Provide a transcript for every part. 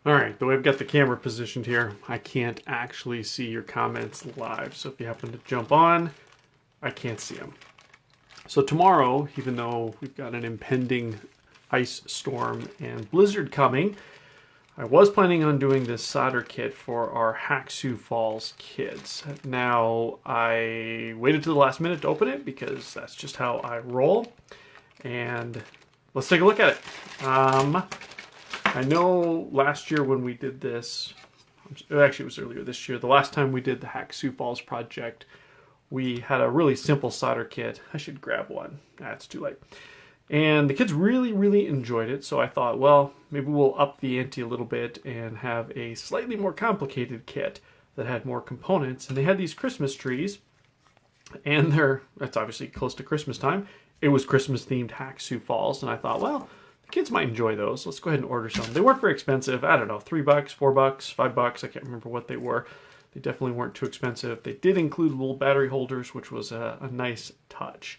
All right, the way I've got the camera positioned here, I can't actually see your comments live. So if you happen to jump on, I can't see them. So tomorrow, even though we've got an impending ice storm and blizzard coming, I was planning on doing this solder kit for our Sioux Falls kids. Now, I waited to the last minute to open it because that's just how I roll. And let's take a look at it. I know last year when we did this, actually it was earlier this year, the last time we did the Sioux Falls project, we had a really simple solder kit. I should grab one. It's too late. And the kids really, really enjoyed it. So I thought, well, maybe we'll up the ante a little bit and have a slightly more complicated kit that had more components. And they had these Christmas trees. And that's obviously close to Christmas time. It was Christmas themed Sioux Falls. And I thought, well, the kids might enjoy those. Let's go ahead and order some. They weren't very expensive. I don't know, $3, $4, $5. I can't remember what they were. They definitely weren't too expensive. They did include little battery holders, which was a nice touch.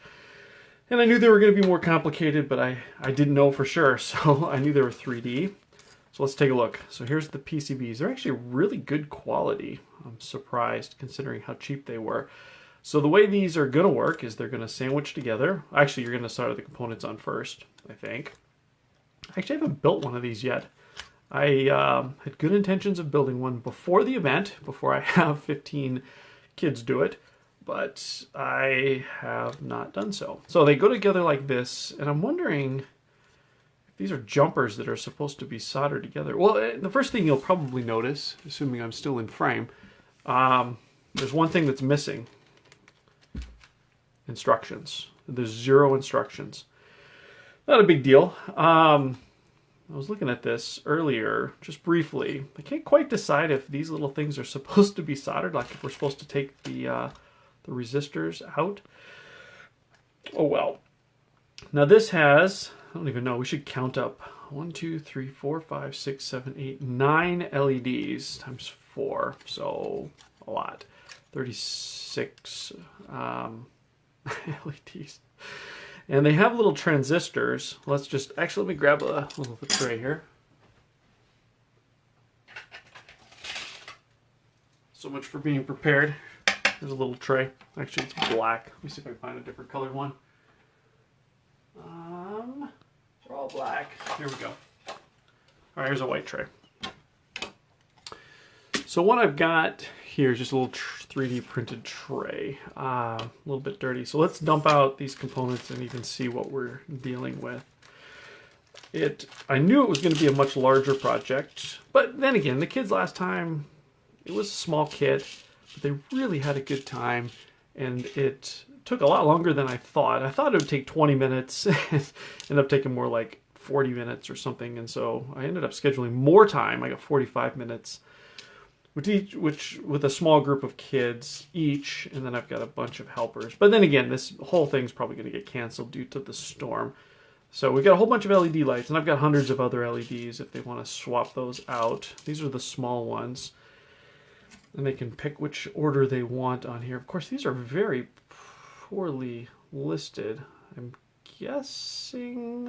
And I knew they were going to be more complicated, but I didn't know for sure, so I knew they were 3D. So let's take a look. So here's the PCBs. They're actually really good quality. I'm surprised considering how cheap they were. So the way these are going to work is they're going to sandwich together. Actually, you're going to solder the components on first, I think. Actually, I haven't built one of these yet. I had good intentions of building one before the event, before I have 15 kids do it, but I have not done so. So they go together like this, and I'm wondering if these are jumpers that are supposed to be soldered together. Well, the first thing you'll probably notice, assuming I'm still in frame, there's one thing that's missing. Instructions. There's 0 instructions. Not a big deal. I was looking at this earlier, just briefly. I can't quite decide if these little things are supposed to be soldered, like if we're supposed to take the resistors out. Oh well. Now this has, I don't even know, we should count up. 1, 2, 3, 4, 5, 6, 7, 8, 9 LEDs times 4. So a lot. 36 LEDs. And they have little transistors. Let's just, actually let me grab a little tray here. So much for being prepared. There's a little tray. Actually, it's black. Let me see if I can find a different colored one. They're all black. Here we go. All right, here's a white tray. So what I've got here is just a little 3D printed tray. A little bit dirty. So let's dump out these components and even see what we're dealing with. I knew it was going to be a much larger project, but then again, the kids last time, it was a small kit, but they really had a good time, and it took a lot longer than I thought. I thought it would take 20 minutes, and ended up taking more like 40 minutes or something, and so I ended up scheduling more time. I got 45 minutes. Which with a small group of kids each, and then I've got a bunch of helpers. But then again, this whole thing's probably going to get canceled due to the storm. So we've got a whole bunch of LED lights, and I've got hundreds of other LEDs if they want to swap those out. These are the small ones. And they can pick which order they want on here. Of course, these are very poorly listed. I'm guessing,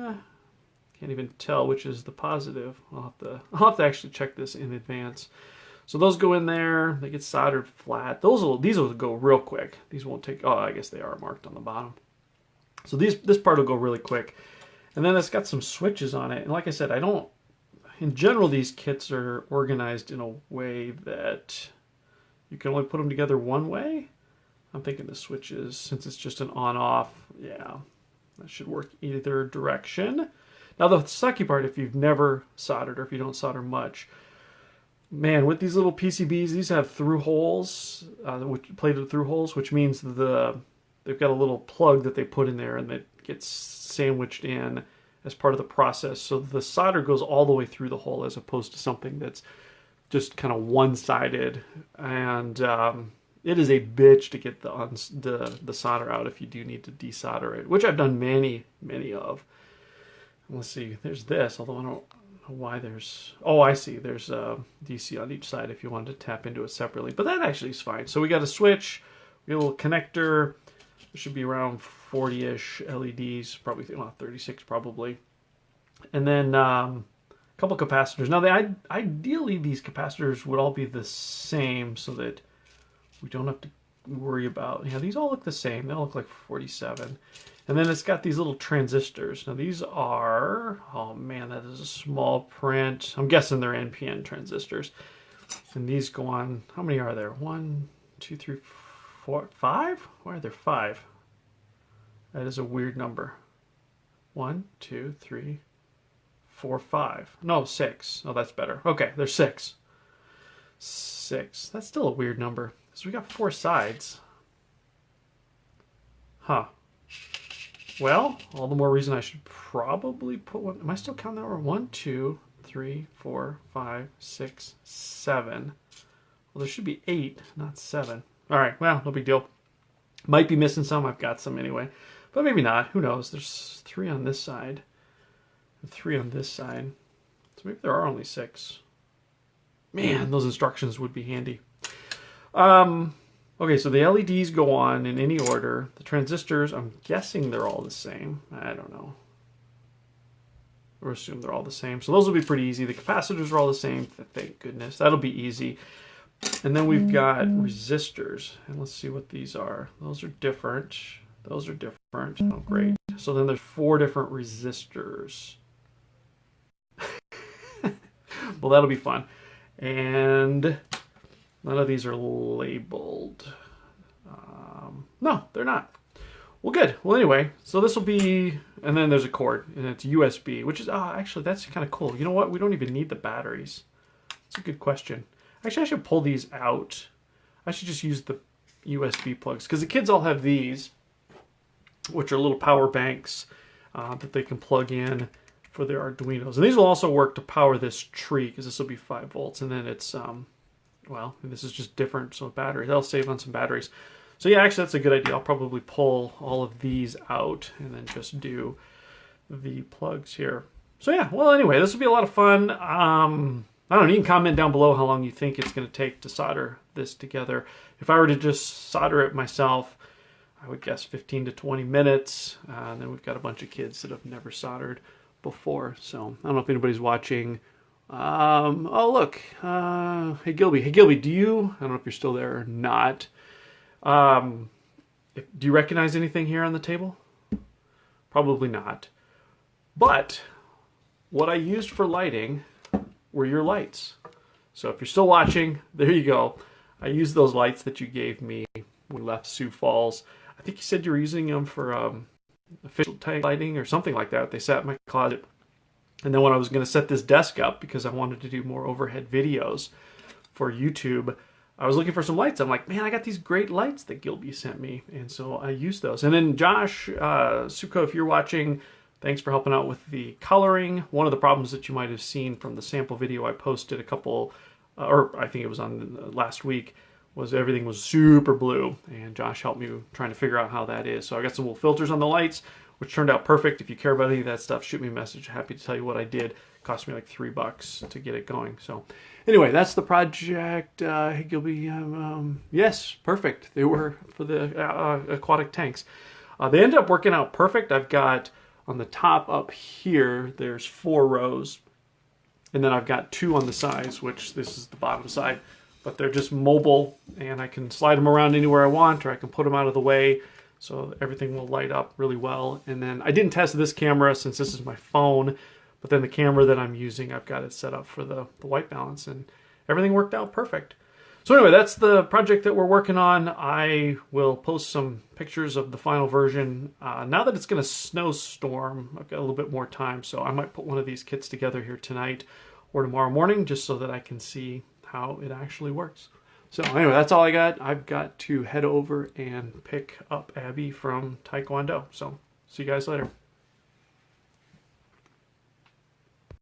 can't even tell which is the positive. I'll have to actually check this in advance. So those go in there, they get soldered flat. These will go real quick. These won't take, oh, I guess they are marked on the bottom. So this part will go really quick. And then it's got some switches on it. And like I said, in general, these kits are organized in a way that you can only put them together one way. I'm thinking the switches, since it's just an on-off, yeah, that should work either direction. Now the sucky part, if you've never soldered or if you don't solder much, man, with these little PCBs, these have through holes, plated through holes, which means they've got a little plug that they put in there and that gets sandwiched in as part of the process. So the solder goes all the way through the hole as opposed to something that's just kind of one-sided. And it is a bitch to get the solder out if you do need to desolder it, which I've done many, many of. Let's see, there's this, although I don't why there's, oh, I see, there's a DC on each side if you wanted to tap into it separately, but that actually is fine. So we got a switch, we got a little connector. There should be around 40-ish LEDs, probably, well, 36 probably. And then couple capacitors. Now, ideally, these capacitors would all be the same so that we don't have to worry about... Yeah, these all look the same. They all look like 47. And then it's got these little transistors. Now, these are... Oh, man, that is a small print. I'm guessing they're NPN transistors. And these go on... How many are there? 1, 2, 3, 4, 5? Why are there 5? That is a weird number. 1, 2, 3, 4, 5. No, 6. Oh, that's better. Okay, there's 6. 6. That's still a weird number. So we got 4 sides. Huh. Well, all the more reason I should probably put one. Am I still counting that? 1, 2, 3, 4, 5, 6, 7. Well, there should be 8, not 7. All right, well, no big deal. Might be missing some. I've got some anyway. But maybe not. Who knows? There's 3 on this side. And 3 on this side. So maybe there are only 6. Man, those instructions would be handy. Okay, so the LEDs go on in any order. The transistors, I'm guessing they're all the same. I don't know. Or assume they're all the same. So those will be pretty easy. The capacitors are all the same. Thank goodness. That'll be easy. And then we've got resistors. And let's see what these are. Those are different. Those are different. Oh, great. So then there's 4 different resistors. Well, that'll be fun. And none of these are labeled. No, they're not. Well, good. Well, anyway, so this will be, and then there's a cord, and it's USB, which is, actually, that's kind of cool. You know what? We don't even need the batteries. That's a good question. Actually, I should pull these out. I should just use the USB plugs, because the kids all have these, which are little power banks that they can plug in for their Arduinos. And these will also work to power this tree, because this will be 5 volts, and then it's, well, this is just different, so batteries. That'll save on some batteries. So yeah, actually, that's a good idea. I'll probably pull all of these out and then just do the plugs here. So yeah, well, anyway, this will be a lot of fun. I don't know, you can comment down below how long you think it's going to take to solder this together. If I were to just solder it myself, I would guess 15 to 20 minutes. And then we've got a bunch of kids that have never soldered before. So I don't know if anybody's watching. Oh, look. Hey, Gilby. Hey, Gilby, do you... I don't know if you're still there or not. Do you recognize anything here on the table? Probably not. But what I used for lighting were your lights. So if you're still watching, there you go. I used those lights that you gave me when we left Sioux Falls. I think you said you were using them for official type lighting or something like that. They sat in my closet. And then when I was going to set this desk up, because I wanted to do more overhead videos for YouTube, I was looking for some lights. I'm like, man, I got these great lights that Gilby sent me. And so I used those. And then Josh, Suko, if you're watching, thanks for helping out with the coloring. One of the problems that you might have seen from the sample video I posted a couple, or I think it was on last week, was everything was super blue. And Josh helped me trying to figure out how that is. So I got some little filters on the lights, which turned out perfect. If you care about any of that stuff, shoot me a message. Happy to tell you what I did. It cost me like $3 to get it going. So anyway, that's the project. Hey, Gilby, yes, perfect. They were for the aquatic tanks. They ended up working out perfect. I've got on the top up here, there's 4 rows. And then I've got 2 on the sides, which this is the bottom side. But they're just mobile, and I can slide them around anywhere I want, or I can put them out of the way. So everything will light up really well. And then I didn't test this camera since this is my phone, but then the camera that I'm using, I've got it set up for the white balance, and everything worked out perfect. So anyway, that's the project that we're working on. I will post some pictures of the final version. Now that it's going to snowstorm, I've got a little bit more time, so I might put one of these kits together here tonight or tomorrow morning, just so that I can see how it actually works. So anyway, that's all I got. I've got to head over and pick up Abby from Taekwondo. So see you guys later.